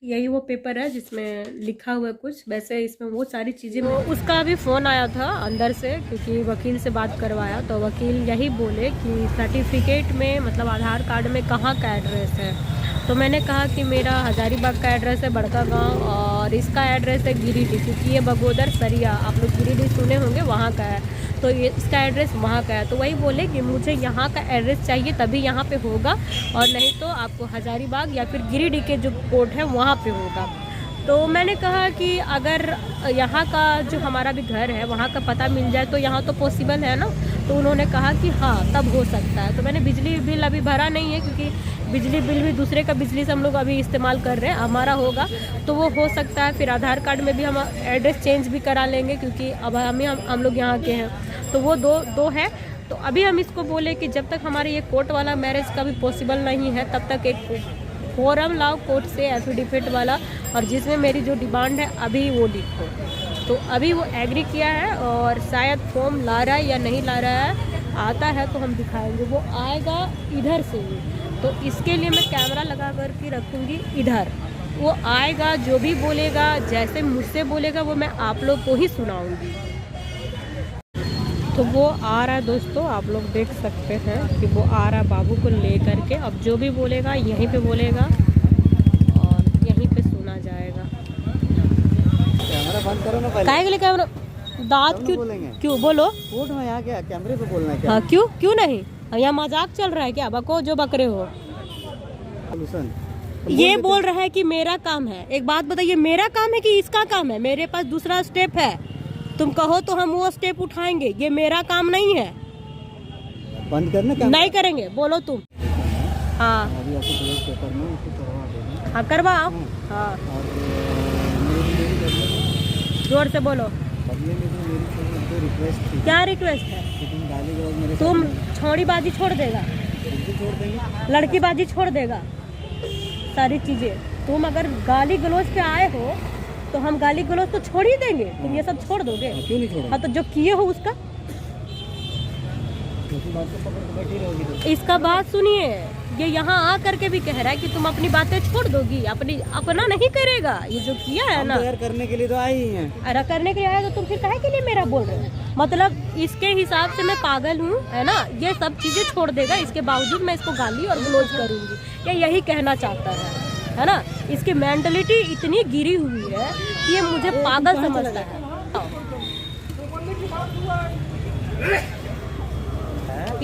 यही वो पेपर है जिसमें लिखा हुआ है कुछ, वैसे इसमें वो सारी चीज़ें। उसका अभी फ़ोन आया था अंदर से, क्योंकि वकील से बात करवाया, तो वकील यही बोले कि सर्टिफिकेट में मतलब आधार कार्ड में कहाँ का एड्रेस है। तो मैंने कहा कि मेरा हजारीबाग का एड्रेस है, बड़का गांव, और इसका एड्रेस है गिरिडीह, क्योंकि ये बगोदर सरिया आप लोग गिरिडीह सुने होंगे, वहाँ का है, तो ये इसका एड्रेस वहाँ का है। तो वही बोले कि मुझे यहाँ का एड्रेस चाहिए तभी यहाँ पे होगा, और नहीं तो आपको हजारीबाग या फिर गिरिडीह के जो कोर्ट है वहाँ पे होगा। तो मैंने कहा कि अगर यहाँ का जो हमारा भी घर है वहाँ का पता मिल जाए तो यहाँ तो पॉसिबल है ना। तो उन्होंने कहा कि हाँ तब हो सकता है। तो मैंने बिजली बिल अभी भरा नहीं है, क्योंकि बिजली बिल भी दूसरे का बिजली से हम लोग अभी इस्तेमाल कर रहे हैं, हमारा होगा तो वो हो सकता है। फिर आधार कार्ड में भी हम एड्रेस चेंज भी करा लेंगे, क्योंकि अब हम लोग यहाँ के हैं, तो वो दो है। तो अभी हम इसको बोले कि जब तक हमारे ये कोर्ट वाला मैरिज का भी पॉसिबल नहीं है तब तक एक फॉर्म लाओ कोर्ट से एफिडेविट वाला, और जिसमें मेरी जो डिमांड है अभी वो लिखो। तो अभी वो एग्री किया है, और शायद फॉर्म ला रहा है या नहीं ला रहा है, आता है तो हम दिखाएंगे। वो आएगा इधर से ही, तो इसके लिए मैं कैमरा लगा कर के रखूँगी इधर। वो आएगा, जो भी बोलेगा, जैसे मुझसे बोलेगा वो मैं आप लोग को ही सुनाऊँगी। तो वो आ रहा है दोस्तों, आप लोग देख सकते हैं कि वो आ रहा है बाबू को ले करके। अब जो भी बोलेगा यहीं पे बोलेगा और यहीं पे सुना जाएगा। कैमरा बंद करो ना पहले। काहे के लिए कैमरा? दांत क्यों बोलो? कोर्ट में यहाँ क्या कैमरे पे बोलना है क्या? हाँ क्यों नहीं, यहाँ मजाक चल रहा है क्या? बको जो बकरे हो। ये बोल रहा है कि मेरा काम है। एक बात बताइए, मेरा काम है कि इसका काम है? मेरे पास दूसरा स्टेप है, तुम कहो तो हम वो स्टेप उठाएंगे, ये मेरा काम नहीं है। बंद करना क्या? नहीं करेंगे, बोलो तुम। हाँ अभी आपको पेपर में करवा देंगे। हाँ करवाओ। हाँ जोर से बोलो। मेरी रिक्वेस्ट थी। क्या रिक्वेस्ट है? तुम गाली गलौज मेरे तुम छोड़ी बाजी छोड़ देगा, छोड़ देंगे, लड़की बाजी छोड़ देगा, सारी चीजें। तुम अगर गाली गलौज पे आए हो तो हम गाली गलौज तो छोड़ ही देंगे, तुम ये सब छोड़ दोगे? क्यों नहीं छोड़ेंगे? हाँ तो जो किए हो उसका इसका बात सुनिए। ये यहाँ आ करके भी कह रहा है कि तुम अपनी बातें छोड़ दोगी, अपना नहीं करेगा। ये जो किया है ना, यार करने के लिए तो आई ही हैं। अरे करने के लिए आया तो तुम फिर काहे के लिए मेरा बोल रहे हो? मतलब इसके हिसाब से मैं पागल हूँ, है ना? ये सब चीजें छोड़ देगा, इसके बावजूद मैं इसको गाली और गलौज करूंगी, ये यही कहना चाहता है ना? इसकी मेंटलिटी इतनी गिरी हुई है कि ये मुझे पागल समझता है।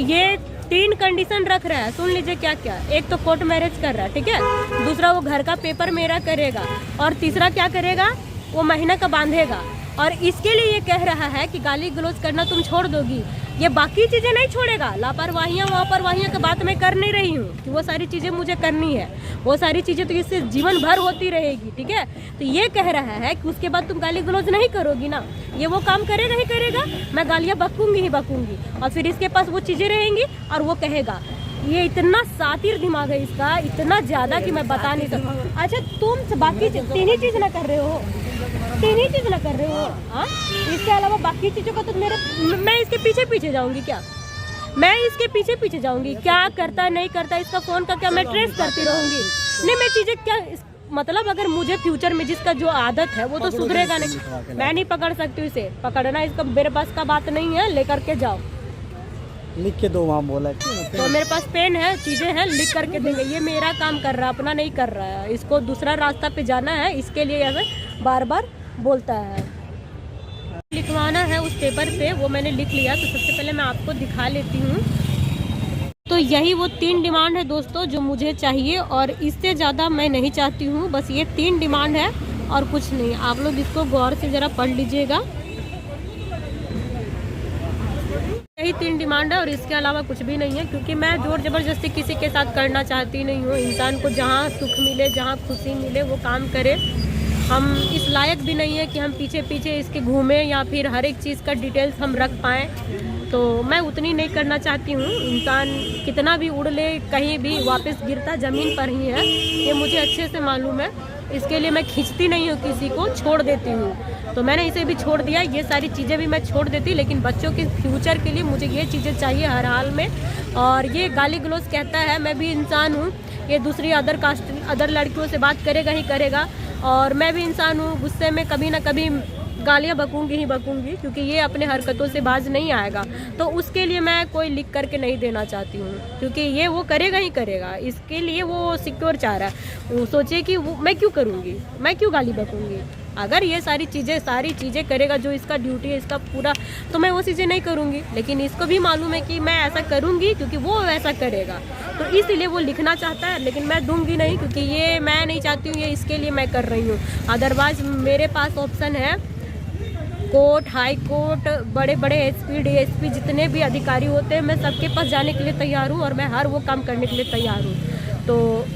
ये 3 कंडीशन रख रहा है, सुन लीजिए क्या क्या। एक तो कोर्ट मैरिज कर रहा है, ठीक है। दूसरा वो घर का पेपर मेरा करेगा, और तीसरा क्या करेगा, वो महीना का बांधेगा। और इसके लिए ये कह रहा है कि गाली गलौज करना तुम छोड़ दोगी, ये बाकी चीज़ें नहीं छोड़ेगा। लापरवाहियाँ वापरवाहियाँ की बात मैं कर नहीं रही हूँ कि वो सारी चीज़ें मुझे करनी है, वो सारी चीज़ें तो इससे जीवन भर होती रहेगी, ठीक है। तो ये कह रहा है कि उसके बाद तुम गाली गलौज नहीं करोगी ना, ये वो काम करेगा ही करेगा, मैं गालियाँ बकूंगी ही बकूंगी, और फिर इसके पास वो चीज़ें रहेंगी और वो कहेगा। ये इतना सातिर दिमाग है इसका, इतना ज़्यादा कि मैं बता नहीं सकता। अच्छा तुम बाकी 3 ही चीज़ ना कर रहे हो, 3 ही चीज़ ना कर रहे हो, हाँ? इसके अलावा बाकी चीज़ों का तो मैं इसके पीछे पीछे जाऊंगी क्या? मैं इसके पीछे पीछे जाऊंगी? क्या करता है नहीं करता इसका फ़ोन का क्या मैं ट्रेस करती रहूंगी? नहीं मैं चीज़ें क्या मतलब, अगर मुझे फ्यूचर में जिसका जो आदत है वो तो सुधरेगा नहीं। मैं नहीं पकड़ सकती इसे, पकड़ना इसका मेरे पास का बात नहीं है। लेकर के जाओ, लिख के दो, वहाँ बोला तो मेरे पास पेन है, चीजें हैं, लिख करके देंगे। ये मेरा काम कर रहा है, अपना नहीं कर रहा है। इसको दूसरा रास्ता पे जाना है, इसके लिए ऐसे बार बार बोलता है। लिखवाना है उस पेपर पे, वो मैंने लिख लिया। तो सबसे पहले मैं आपको दिखा लेती हूँ। तो यही वो 3 डिमांड है दोस्तों जो मुझे चाहिए, और इससे ज़्यादा मैं नहीं चाहती हूँ। बस ये 3 डिमांड है और कुछ नहीं। आप लोग इसको गौर से ज़रा पढ़ लीजिएगा। यही 3 डिमांड है और इसके अलावा कुछ भी नहीं है, क्योंकि मैं जोर जबरदस्ती किसी के साथ करना चाहती नहीं हूँ। इंसान को जहाँ सुख मिले, जहाँ खुशी मिले वो काम करे। हम इस लायक भी नहीं है कि हम पीछे पीछे इसके घूमें या फिर हर एक चीज़ का डिटेल्स हम रख पाएँ। तो मैं उतनी नहीं करना चाहती हूँ। इंसान कितना भी उड़ ले, कहीं भी वापस गिरता ज़मीन पर ही है, ये मुझे अच्छे से मालूम है। इसके लिए मैं खींचती नहीं हूँ किसी को, छोड़ देती हूँ। तो मैंने इसे भी छोड़ दिया, ये सारी चीज़ें भी मैं छोड़ देती, लेकिन बच्चों के फ्यूचर के लिए मुझे ये चीज़ें चाहिए हर हाल में। और ये गाली गलौज कहता है, मैं भी इंसान हूँ, ये दूसरी अदर कास्ट अदर लड़कियों से बात करेगा ही करेगा। और मैं भी इंसान हूँ, गुस्से में कभी ना कभी गालियाँ बकूंगी ही बकूंगी, क्योंकि ये अपने हरकतों से बाज नहीं आएगा। तो उसके लिए मैं कोई लिख करके नहीं देना चाहती हूँ, क्योंकि ये वो करेगा ही करेगा। इसके लिए वो सिक्योर चाह रहा है, वो सोचे कि वो मैं क्यों करूँगी, मैं क्यों गाली बकूंगी। अगर ये सारी चीज़ें करेगा जो इसका ड्यूटी है इसका पूरा, तो मैं वो चीज़ें नहीं करूँगी। लेकिन इसको भी मालूम है कि मैं ऐसा करूँगी क्योंकि वो ऐसा करेगा, तो इसलिए वो लिखना चाहता है। लेकिन मैं दूंगी नहीं, क्योंकि ये मैं नहीं चाहती हूँ, ये इसके लिए मैं कर रही हूँ। अदरवाइज मेरे पास ऑप्शन है, कोर्ट, हाई कोर्ट, बड़े बड़े एसपी डीएसपी जितने भी अधिकारी होते हैं, मैं सबके पास जाने के लिए तैयार हूँ और मैं हर वो काम करने के लिए तैयार हूँ। तो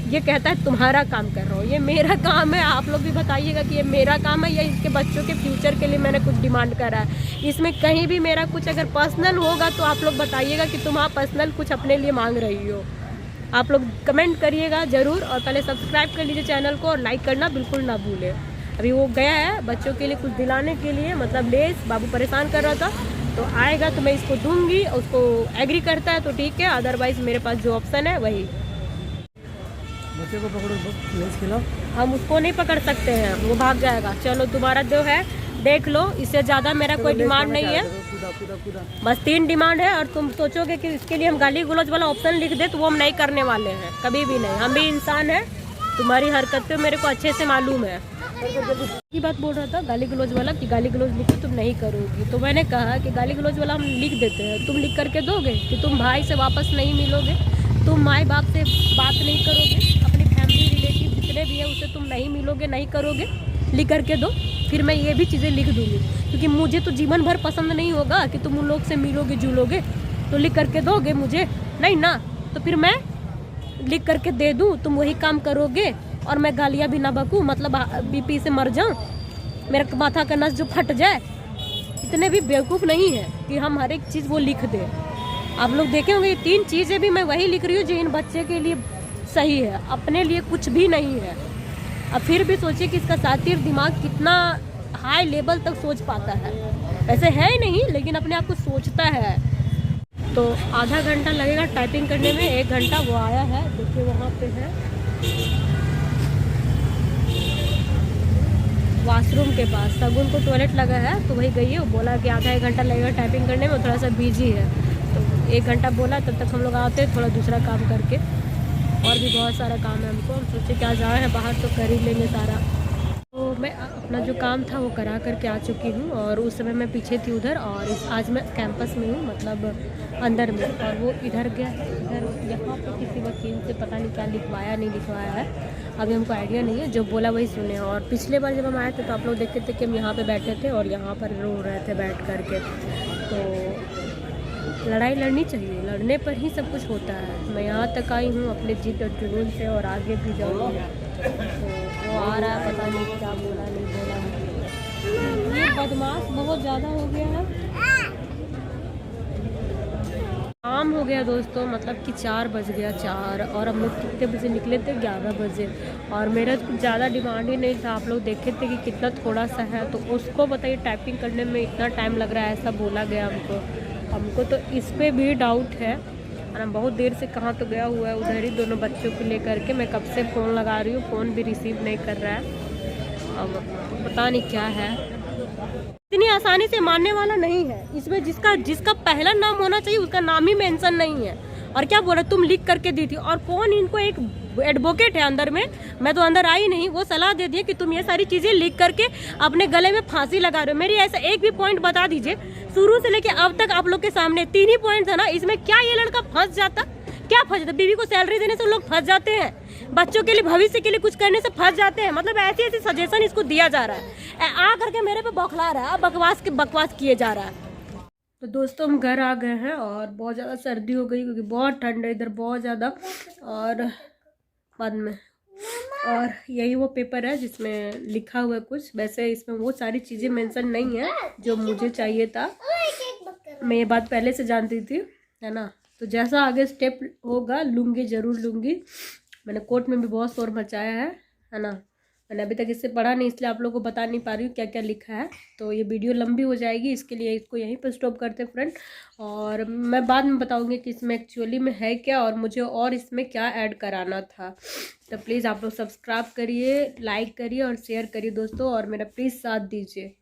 ये कहता है तुम्हारा काम कर रहा हूँ, ये मेरा काम है। आप लोग भी बताइएगा कि ये मेरा काम है या इसके बच्चों के फ्यूचर के लिए मैंने कुछ डिमांड करा है। इसमें कहीं भी मेरा कुछ अगर पर्सनल होगा तो आप लोग बताइएगा कि तुम पर्सनल कुछ अपने लिए मांग रही हो। आप लोग कमेंट करिएगा ज़रूर, और पहले सब्सक्राइब कर लीजिए चैनल को और लाइक करना बिल्कुल ना भूलें। अभी वो गया है बच्चों के लिए कुछ दिलाने के लिए, मतलब लेस, बाबू परेशान कर रहा था, तो आएगा तो मैं इसको दूंगी। उसको एग्री करता है तो ठीक है, अदरवाइज मेरे पास जो ऑप्शन है वही। बच्चे को पकड़ो, लेस खिलाओ। हम उसको नहीं पकड़ सकते हैं, वो भाग जाएगा। चलो तुम्हारा जो है देख लो, इससे ज़्यादा मेरा कोई डिमांड नहीं है। बस 3 डिमांड है, और तुम सोचोगे कि इसके लिए हम गाली गलौज वाला ऑप्शन लिख दे, तो वो हम नहीं करने वाले हैं, कभी भी नहीं। हम भी इंसान हैं, तुम्हारी हरकतें मेरे को अच्छे से मालूम है। ये बात बोल रहा था गाली गलौज वाला कि गाली गलौज लिखो तुम नहीं करोगी, तो मैंने कहा कि गाली गलौज वाला हम लिख देते हैं, तुम लिख करके दोगे कि तुम भाई से वापस नहीं मिलोगे, तुम माँ बाप से बात नहीं करोगे, अपनी फैमिली रिलेटिव जितने भी है उससे तुम नहीं मिलोगे, नहीं करोगे, लिख करके दो। फिर मैं ये भी चीज़ें लिख दूँगी, क्योंकि मुझे तो जीवन भर पसंद नहीं होगा कि तुम उन लोग से मिलोगे जुलोगे, तो लिख करके दोगे मुझे नहीं ना, तो फिर मैं लिख करके दे दूँ, तुम वही काम करोगे और मैं गालियाँ भी ना बकूँ, मतलब बीपी से मर जाऊँ, मेरा माथा का नस जो फट जाए। इतने भी बेवकूफ़ नहीं है कि हम हर एक चीज़ वो लिख दें। आप लोग देखे होंगे ये 3 चीज़ें भी मैं वही लिख रही हूँ जो इन बच्चे के लिए सही है, अपने लिए कुछ भी नहीं है। अब फिर भी सोचिए कि इसका सातिर दिमाग कितना हाई लेवल तक सोच पाता है। वैसे है ही नहीं, लेकिन अपने आप को सोचता है। तो आधा घंटा लगेगा टाइपिंग करने में, 1 घंटा वो आया है, देखिए वहाँ पे है वॉशरूम के पास। सगुन को टॉयलेट लगा है तो वही गई है, वो बोला कि आधा 1 घंटा लगेगा टाइपिंग करने में, थोड़ा सा बिजी है, तो 1 घंटा बोला, तब तक हम लोग आते थोड़ा दूसरा काम करके। और भी बहुत सारा काम है हमको, हम सोचे क्या जाए हैं बाहर तो कर ही लेंगे सारा। तो मैं अपना जो काम था वो करा करके आ चुकी हूँ, और उस समय मैं पीछे थी उधर, और आज मैं कैंपस में हूँ, मतलब अंदर में। और वो इधर गया, इधर यहाँ पे किसी वकील से पता नहीं क्या लिखवाया नहीं लिखवाया है, अभी हमको आइडिया नहीं है, जो बोला वही सुने। और पिछले बार जब हम आए थे तो आप लोग देखते थे कि हम यहाँ पे बैठे थे और यहाँ पर रो रहे थे बैठ करके। तो लड़ाई लड़नी चाहिए, लड़ने पर ही सब कुछ होता है। मैं यहाँ तक आई हूँ अपने जिद और जुनून से, और आगे भी जाऊँगी। तो वो आ रहा है, पता नहीं क्या बोला नहीं बोला। ये बदमाश बहुत ज़्यादा हो गया है। शाम हो गया दोस्तों, मतलब कि 4 बज गया, 4, और हम लोग कितने बजे निकले थे, 11 बजे। और मेरा कुछ ज़्यादा डिमांड ही नहीं था, आप लोग देखे थे कि कितना थोड़ा सा है, तो उसको बताइए टाइपिंग करने में इतना टाइम लग रहा है, ऐसा बोला गया हमको तो इस पे भी डाउट है। और हम बहुत देर से कहाँ तो गया हुआ है उधर ही, दोनों बच्चों को लेकर के। मैं कब से फ़ोन लगा रही हूँ, फ़ोन भी रिसीव नहीं कर रहा है। अब पता नहीं क्या है, इतनी आसानी से मानने वाला नहीं है। इसमें जिसका पहला नाम होना चाहिए उसका नाम ही मेंशन नहीं है। और क्या बोला, तुम लिख करके दी थी। और कौन इनको, एक एडवोकेट है अंदर में, मैं तो अंदर आई नहीं, वो सलाह दे दिए कि तुम ये सारी चीज़ें लिख करके अपने गले में फांसी लगा रहे हो। मेरी ऐसा एक भी पॉइंट बता दीजिए, शुरू से लेके अब तक आप लोग के सामने 3 ही पॉइंट है ना, इसमें क्या ये लड़का फंस जाता, क्या फंस जाता? बीवी को सैलरी देने से लोग फंस जाते हैं, बच्चों के लिए भविष्य के लिए कुछ करने से फंस जाते हैं। मतलब ऐसी ऐसी सजेशन इसको दिया जा रहा है, आ करके मेरे पे बौखला रहा है, बकवास किए जा रहा है। तो दोस्तों हम घर आ गए हैं, और बहुत ज़्यादा सर्दी हो गई क्योंकि बहुत ठंड है इधर, बहुत ज़्यादा। और बाद में, और यही वो पेपर है जिसमें लिखा हुआ है कुछ, वैसे इसमें वो सारी चीज़ें मेंशन नहीं है जो मुझे चाहिए था। मैं ये बात पहले से जानती थी, है ना। तो जैसा आगे स्टेप होगा लूँगी, ज़रूर लूँगी। मैंने कोर्ट में भी बहुत शोर मचाया है ना। मैंने अभी तक इससे पढ़ा नहीं, इसलिए आप लोगों को बता नहीं पा रही हूँ क्या क्या लिखा है। तो ये वीडियो लंबी हो जाएगी, इसके लिए इसको यहीं पर स्टॉप करते फ्रेंड। और मैं बाद में बताऊँगी कि इसमें एक्चुअली में है क्या और मुझे और इसमें क्या ऐड कराना था। तो प्लीज़ आप लोग सब्सक्राइब करिए, लाइक करिए और शेयर करिए दोस्तों, और मेरा प्लीज़ साथ दीजिए।